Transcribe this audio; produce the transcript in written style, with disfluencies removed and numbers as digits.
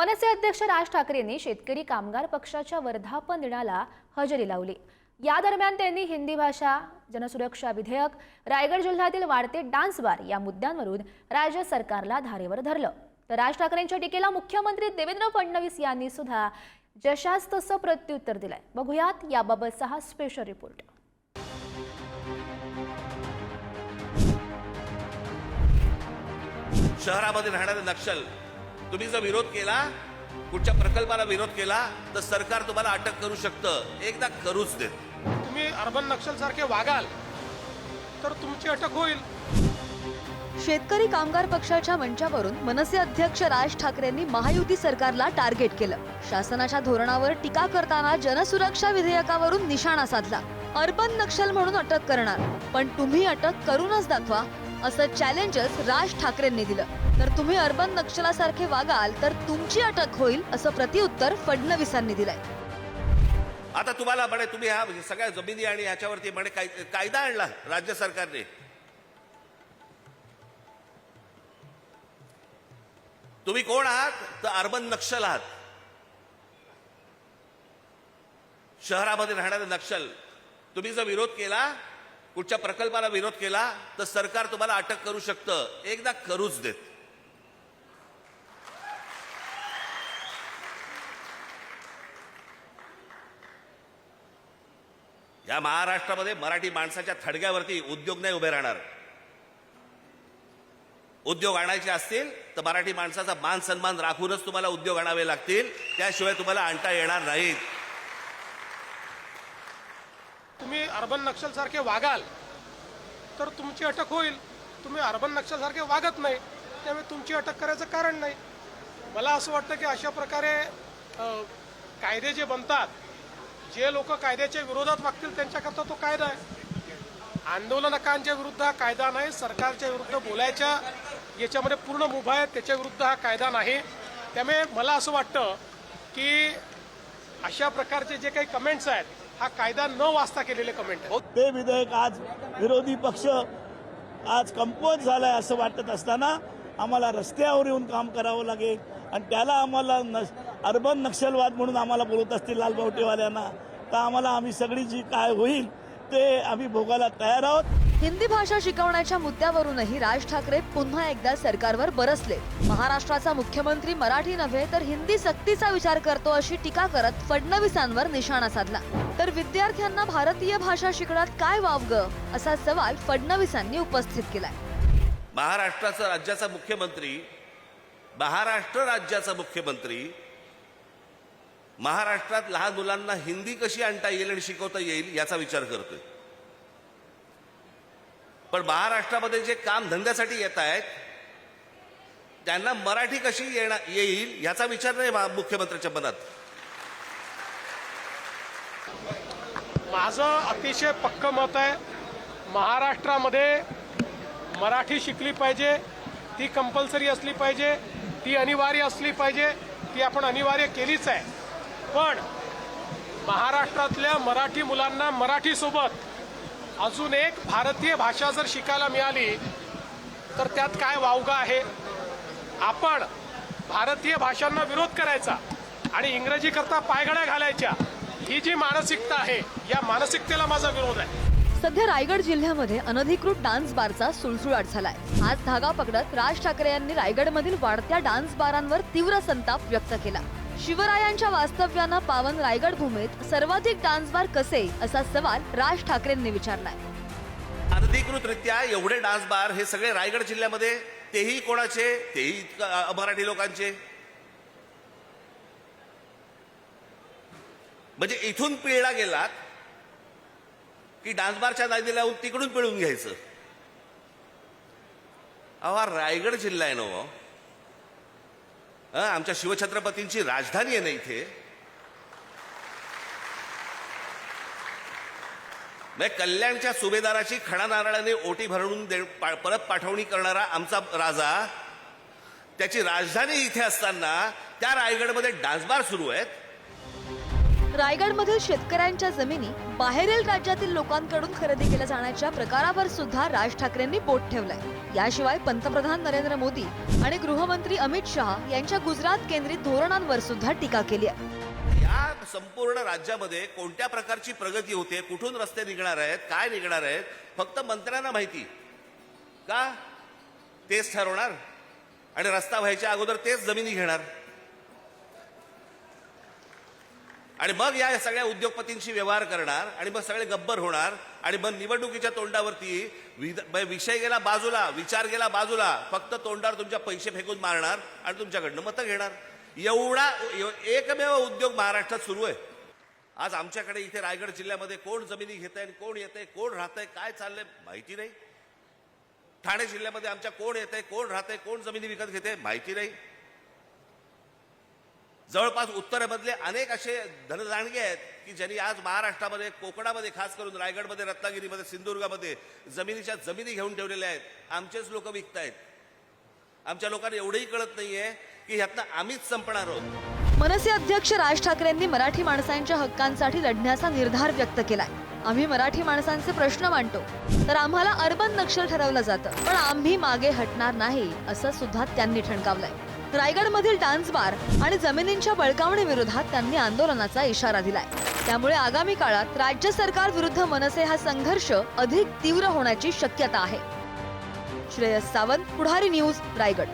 मनसे अध्यक्ष राज ठाकरे यांनी शेतकरी कामगार पक्षाच्या वर्धापन दिनाला हजेरी लावली। या दरम्यान त्यांनी हिंदी भाषा, जनसुरक्षा विधेयक, रायगड जिल्ह्यातील वाढते डान्स बार या मुद्द्यांवरून राज्य सरकारला धारेवर धरलं। तर राज ठाकरेंच्या टीकेला मुख्यमंत्री देवेंद्र फडणवीस यांनी सुद्धा जशास तसं प्रत्युत्तर दिलंय। बघूयात याबाबतचा हा स्पेशल रिपोर्ट। शहरामध्ये राहणारे नक्षल, तुम्ही जर विरोध केला, कुठच्या प्रकल्पाला विरोध केला तर सरकार तुम्हाला अटक करू शकतं। एकदा करूच देत। तुम्ही अर्बन नक्षल सारखे वागाल तर तुमची अटक होईल। शेतकरी कामगार पक्षाच्या मंचावरून मनसे अध्यक्ष राज ठाकरेंनी महायुती सरकारला टार्गेट केलं। शासनाच्या धोरणावर टीका करताना जनसुरक्षा विधेयकावरून निशाणा साधला। अर्बन नक्षल म्हणून अटक करणार, पण तुम्ही अटक करूनच दाखवा असं चॅलेंजच राज ठाकरेंनी दिलं। तर तुम्ही अर्बन नक्षलासारखे वागाल तर तुमची अटक होईल असं प्रत्युत्तर फडणवीसांनी दिलंय। आता तुम्हाला म्हणे तुम्ही हा सगळ्या जमिनी आणि याच्यावरती म्हणे कायदा आणला राज्य सरकारने। तुम्ही कोण आहात? तर अर्बन नक्षल आहात। शहरामध्ये राहणारे नक्षल, तुम्ही जर विरोध केला, कुठच्या प्रकल्पाला विरोध केला तर सरकार तुम्हाला अटक करू शकतं। एकदा करूच देत। या महाराष्ट्रामध्ये मराठी माणसाच्या थडग्यावरती उद्योग नाही उभे राहणार। उद्योग आणायचे असतील तर मराठी माणसाचा मान सन्मान राखूनच तुम्हाला उद्योग आणावे लागतील, त्याशिवाय तुम्हाला आणता येणार नाहीत। तुम्ही अर्बन नक्षल सारखे वागाल तर तुमची अटक होईल। तुम्ही अर्बन नक्षल सारखे वागत नाही, त्यामुळे तुमची अटक करायचं कारण नाही। मला असं वाटतं की अशा प्रकारे कायदे जे बनतात, जे लोक कायद्याच्या विरोधात वागतील त्यांच्याकरता तो कायदा आहे। आंदोलनकांच्या विरुद्ध हा कायदा नाही, सरकारच्या विरुद्ध बोलायच्या याच्यामध्ये पूर्ण मुभा आहे, त्याच्या विरुद्ध हा कायदा नाही। त्यामुळे मला असं वाटतं की अशा प्रकारचे जे काही कमेंट्स आहेत, हा कायदा न वाचता केलेले कमेंट आहेत। ते विधेयक आज विरोधी पक्ष आज कंपोज झालाय असं वाटत असताना आम्हाला रस्त्यावर येऊन काम करावं लागेल आणि त्याला आम्हाला अर्बन नक्षलवाद म्हणून आम्हाला बोलत असतील लालबावटेवाल्यांना, तर आम्ही सगळी जी काय होईल ते आम्ही भोगायला तयार आहोत। हिंदी भाषा शिकवण्याच्या मुद्द्यावरूनही राज ठाकरे पुन्हा एकदा सरकारवर बरसले। महाराष्ट्राचा मुख्यमंत्री मराठी नव्हे तर हिंदी सक्तीचा विचार करतो अशी टीका करत फडणवीसांवर निशाणा साधला। तर विद्यार्थ्यांना भारतीय भाषा शिकण्यात काय वावगं असा सवाल फडणवीसांनी उपस्थित केलाय। महाराष्ट्र राज्याचा मुख्यमंत्री महाराष्ट्रात लहान मुलांना हिंदी कशी आणता येईल आणि शिकवता येईल याचा विचार करतोय। पण महाराष्ट्रामध्ये जे काम धंद्यासाठी येत आहेत त्यांना मराठी कशी येईल याचा विचार नाही मुख्यमंत्र्यांच्या मनात। माझं अतिशय पक्कं मत आहे, महाराष्ट्रामध्ये मराठी शिकली पाहिजे, ती कंपल्सरी असली पाहिजे, ती अनिवार्य असली पाहिजे, ती आपण अनिवार्य केलीच आहे। पण महाराष्ट्रातल्या मराठी मुलांना मराठीसोबत अजून एक भारतीय भाषा जर शिकायला मिळाली तर त्यात काय वावगा आहे? आपण भारतीय भाषांना विरोध करायचा आणि इंग्रजी करता पायघड्या घालायच्या, ही जी मानसिकता आहे, या मानसिकतेला माझा विरोध आहे। सध्या रायगड जिल्ह्यामध्ये अनधिकृत डान्स बारचा सुळसुळाट झालाय। आज धागा पकडत राज ठाकरे यांनी रायगडमधील वाढत्या डान्स बारांवर तीव्र संताप व्यक्त केला। शिवरायांच्या वास्तव्यानं पावन रायगड भूमीत सर्वाधिक डान्स बार कसे असा सवाल राज ठाकरेंनी विचारलाय। अनधिकृतरित्या एवढे डान्स बार हे सगळे रायगड जिल्ह्यामध्ये, तेही कोणाचे? तेही मराठी लोकांचे। म्हणजे इथून पिळला गेलात की डान्स बारच्या नादी लावून तिकडून पिळून घ्यायचं। अहो, रायगड जिल्हा आहे ना, आमच्या शिवछत्रपतींची राजधानी आहे ना इथे। कल्याणच्या सुभेदाराची खडा नारळाने ओटी भरून परत पाठवणी करणारा आमचा राजा, त्याची राजधानी इथे असताना त्या रायगडमध्ये डान्स बार सुरू आहेत। रायगडमधील शेतकऱ्यांच्या जमिनी बाहेरील राज्यातील लोकांकडून खरेदी केल्या जाण्याच्या प्रकारावर सुद्धा राज ठाकरेंनी बोट ठेवलंय। याशिवाय पंतप्रधान नरेंद्र मोदी आणि गृहमंत्री अमित शहा यांच्या गुजरात केंद्रित धोरणांवर सुद्धा टीका केली आहे। या संपूर्ण राज्यामध्ये कोणत्या प्रकारची प्रगती होते, कुठून रस्ते निघणार आहेत, काय निघणार आहेत, फक्त मंत्र्यांना माहिती का? तेच ठरवणार आणि रस्ता व्हायच्या अगोदर तेच जमिनी घेणार आणि मग या सगळ्या उद्योगपतींशी व्यवहार करणार आणि मग सगळे गब्बर होणार आणि मग निवडणुकीच्या तोंडावरती विषय गेला बाजूला, विचार गेला बाजूला, फक्त तोंडावर तुमच्या पैसे फेकून मारणार आणि तुमच्याकडनं मतं घेणार। एवढा एकमेव उद्योग महाराष्ट्रात सुरू आहे। आज आमच्याकडे इथे रायगड जिल्ह्यामध्ये कोण जमिनी घेतंय, कोण येतंय, कोण राहतंय, काय चाललंय माहिती नाही। ठाणे जिल्ह्यामध्ये आमच्या कोण येतंय, कोण राहतंय, कोण जमिनी विकत घेते माहिती नाही। जवळपास उत्तरेमधले अनेक असे धनदांडगे आहेत की ज्यांनी आज महाराष्ट्रामध्ये, कोकणामध्ये, खास करून रायगडमध्ये, रत्नागिरीमध्ये, सिंधुदुर्गामध्ये जमिनीच्या जमिनी घेऊन ठेवलेल्या आहेत। आमचेच लोक विकतायत। आमच्या लोकांना एवढंही कळत नाहीये की ह्यातनं आम्हीच संपणार आहोत। मनसे अध्यक्ष राज ठाकरेंनी मराठी माणसांच्या हक्कांसाठी लढण्याचा निर्धार व्यक्त केलाय। आम्ही मराठी माणसांचे प्रश्न मांडतो तर आम्हाला अर्बन नक्षल ठरवलं जातं, पण आम्ही मागे हटणार नाही असं सुद्धा त्यांनी ठणकावलंय। रायगडमधील डान्स बार आणि जमिनींच्या बळकावणी विरोधात त्यांनी आंदोलनाचा इशारा दिलाय। त्यामुळे आगामी काळात राज्य सरकार विरुद्ध मनसे हा संघर्ष अधिक तीव्र होण्याची शक्यता आहे। श्रेयस सावंत, पुढारी न्यूज, रायगड।